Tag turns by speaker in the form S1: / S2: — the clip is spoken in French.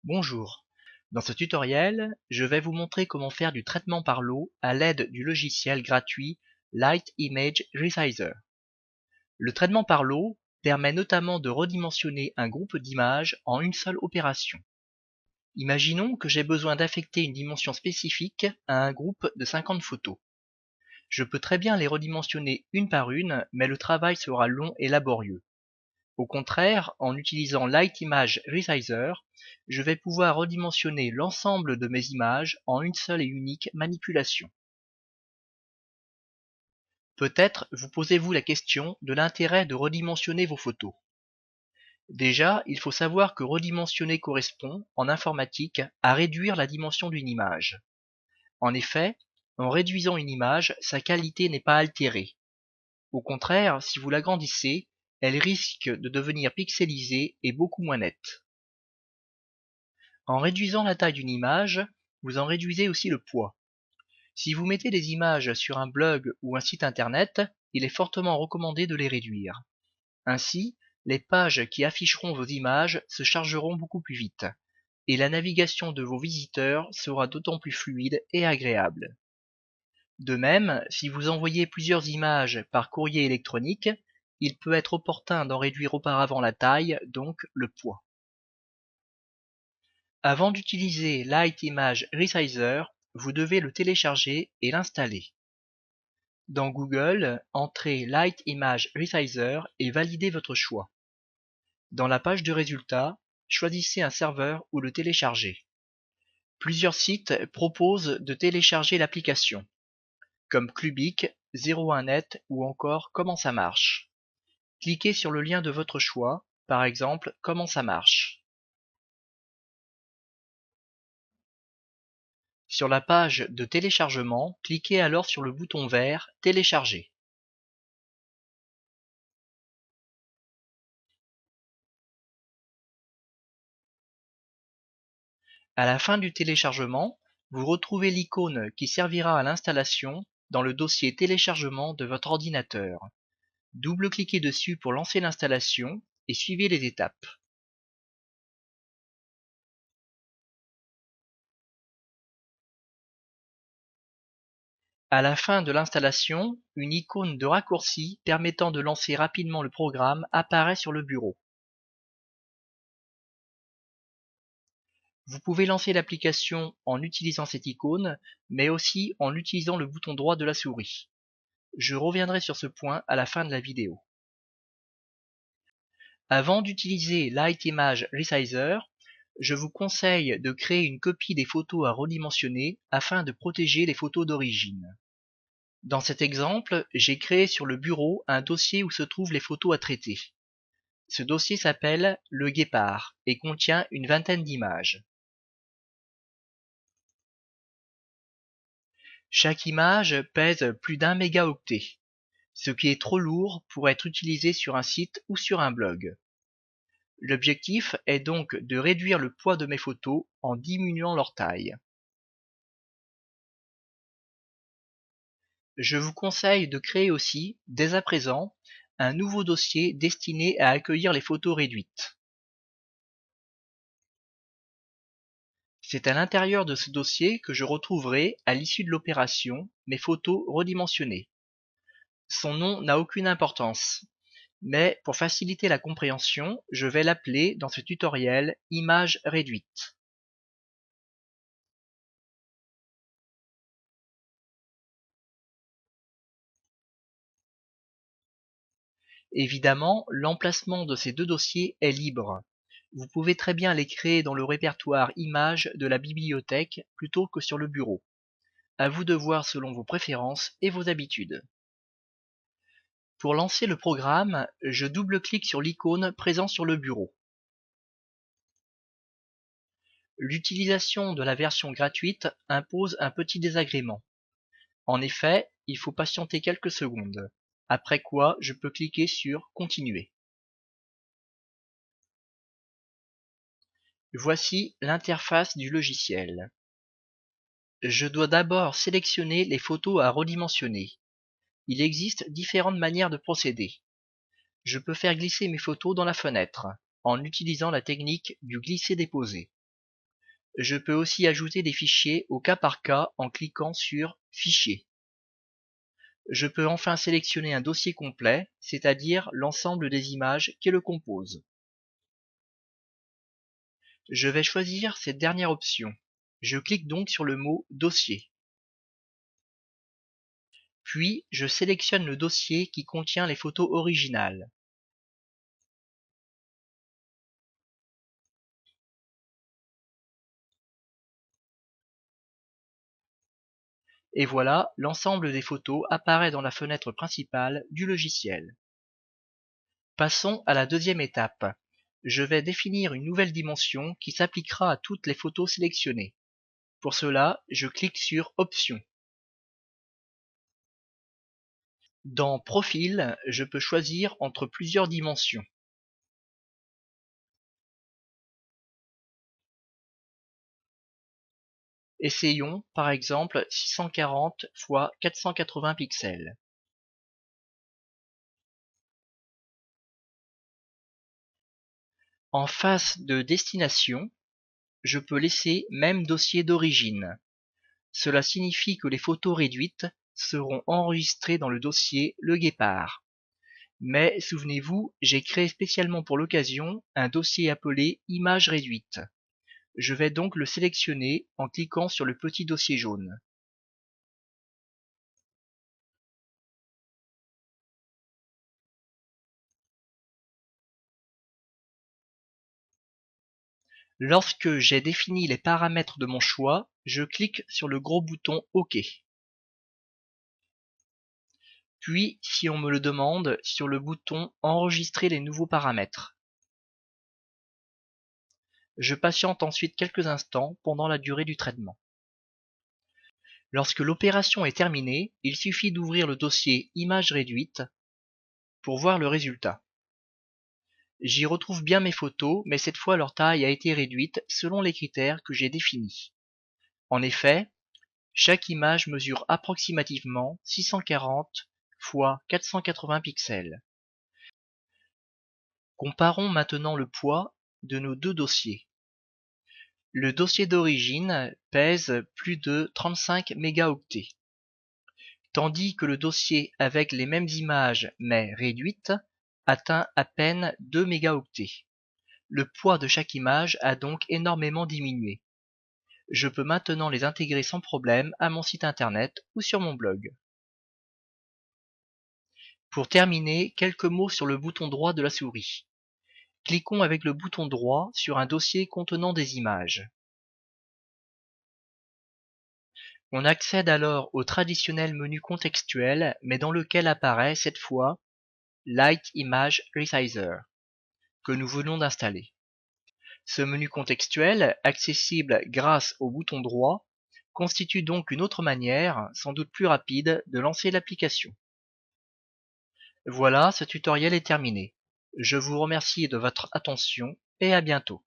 S1: Bonjour. Dans ce tutoriel, je vais vous montrer comment faire du traitement par l'eau à l'aide du logiciel gratuit Light Image Resizer. Le traitement par l'eau permet notamment de redimensionner un groupe d'images en une seule opération. Imaginons que j'ai besoin d'affecter une dimension spécifique à un groupe de 50 photos. Je peux très bien les redimensionner une par une, mais le travail sera long et laborieux. Au contraire, en utilisant Light Image Resizer, je vais pouvoir redimensionner l'ensemble de mes images en une seule et unique manipulation. Peut-être vous posez-vous la question de l'intérêt de redimensionner vos photos. Déjà, il faut savoir que redimensionner correspond, en informatique, à réduire la dimension d'une image. En effet, en réduisant une image, sa qualité n'est pas altérée. Au contraire, si vous l'agrandissez, elle risque de devenir pixelisée et beaucoup moins nette. En réduisant la taille d'une image, vous en réduisez aussi le poids. Si vous mettez des images sur un blog ou un site internet, il est fortement recommandé de les réduire. Ainsi, les pages qui afficheront vos images se chargeront beaucoup plus vite, et la navigation de vos visiteurs sera d'autant plus fluide et agréable. De même, si vous envoyez plusieurs images par courrier électronique, il peut être opportun d'en réduire auparavant la taille, donc le poids. Avant d'utiliser Light Image Resizer, vous devez le télécharger et l'installer. Dans Google, entrez Light Image Resizer et validez votre choix. Dans la page de résultats, choisissez un serveur où le télécharger. Plusieurs sites proposent de télécharger l'application, comme Clubic, 01net ou encore Comment ça marche. Cliquez sur le lien de votre choix, par exemple Comment ça marche. Sur la page de téléchargement, cliquez alors sur le bouton vert Télécharger. À la fin du téléchargement, vous retrouvez l'icône qui servira à l'installation dans le dossier téléchargement de votre ordinateur. Double-cliquez dessus pour lancer l'installation et suivez les étapes. À la fin de l'installation, une icône de raccourci permettant de lancer rapidement le programme apparaît sur le bureau. Vous pouvez lancer l'application en utilisant cette icône, mais aussi en utilisant le bouton droit de la souris. Je reviendrai sur ce point à la fin de la vidéo. Avant d'utiliser Light Image Resizer, je vous conseille de créer une copie des photos à redimensionner afin de protéger les photos d'origine. Dans cet exemple, j'ai créé sur le bureau un dossier où se trouvent les photos à traiter. Ce dossier s'appelle Le Guépard et contient une vingtaine d'images. Chaque image pèse plus d'1 mégaoctet, ce qui est trop lourd pour être utilisé sur un site ou sur un blog. L'objectif est donc de réduire le poids de mes photos en diminuant leur taille. Je vous conseille de créer aussi, dès à présent, un nouveau dossier destiné à accueillir les photos réduites. C'est à l'intérieur de ce dossier que je retrouverai, à l'issue de l'opération, mes photos redimensionnées. Son nom n'a aucune importance, mais pour faciliter la compréhension, je vais l'appeler dans ce tutoriel image réduite. Évidemment, l'emplacement de ces deux dossiers est libre. Vous pouvez très bien les créer dans le répertoire images de la bibliothèque plutôt que sur le bureau. À vous de voir selon vos préférences et vos habitudes. Pour lancer le programme, je double-clique sur l'icône présente sur le bureau. L'utilisation de la version gratuite impose un petit désagrément. En effet, il faut patienter quelques secondes, après quoi je peux cliquer sur Continuer. Voici l'interface du logiciel. Je dois d'abord sélectionner les photos à redimensionner. Il existe différentes manières de procéder. Je peux faire glisser mes photos dans la fenêtre, en utilisant la technique du glisser-déposer. Je peux aussi ajouter des fichiers au cas par cas en cliquant sur Fichier. Je peux enfin sélectionner un dossier complet, c'est-à-dire l'ensemble des images qui le composent. Je vais choisir cette dernière option. Je clique donc sur le mot Dossier. Puis, je sélectionne le dossier qui contient les photos originales. Et voilà, l'ensemble des photos apparaît dans la fenêtre principale du logiciel. Passons à la deuxième étape. Je vais définir une nouvelle dimension qui s'appliquera à toutes les photos sélectionnées. Pour cela, je clique sur Options. Dans Profil, je peux choisir entre plusieurs dimensions. Essayons, par exemple, 640 x 480 pixels. En face de Destination, je peux laisser Même dossier d'origine. Cela signifie que les photos réduites seront enregistrées dans le dossier Le Guépard. Mais souvenez-vous, j'ai créé spécialement pour l'occasion un dossier appelé Images réduites. Je vais donc le sélectionner en cliquant sur le petit dossier jaune. Lorsque j'ai défini les paramètres de mon choix, je clique sur le gros bouton OK. Puis, si on me le demande, sur le bouton Enregistrer les nouveaux paramètres. Je patiente ensuite quelques instants pendant la durée du traitement. Lorsque l'opération est terminée, il suffit d'ouvrir le dossier Images réduites pour voir le résultat. J'y retrouve bien mes photos, mais cette fois leur taille a été réduite selon les critères que j'ai définis. En effet, chaque image mesure approximativement 640 x 480 pixels. Comparons maintenant le poids de nos deux dossiers. Le dossier d'origine pèse plus de 35 mégaoctets, tandis que le dossier avec les mêmes images mais réduites atteint à peine 2 mégaoctets. Le poids de chaque image a donc énormément diminué. Je peux maintenant les intégrer sans problème à mon site internet ou sur mon blog. Pour terminer, quelques mots sur le bouton droit de la souris. Cliquons avec le bouton droit sur un dossier contenant des images. On accède alors au traditionnel menu contextuel, mais dans lequel apparaît cette fois Light Image Resizer, que nous venons d'installer. Ce menu contextuel, accessible grâce au bouton droit, constitue donc une autre manière, sans doute plus rapide, de lancer l'application. Voilà, ce tutoriel est terminé. Je vous remercie de votre attention et à bientôt.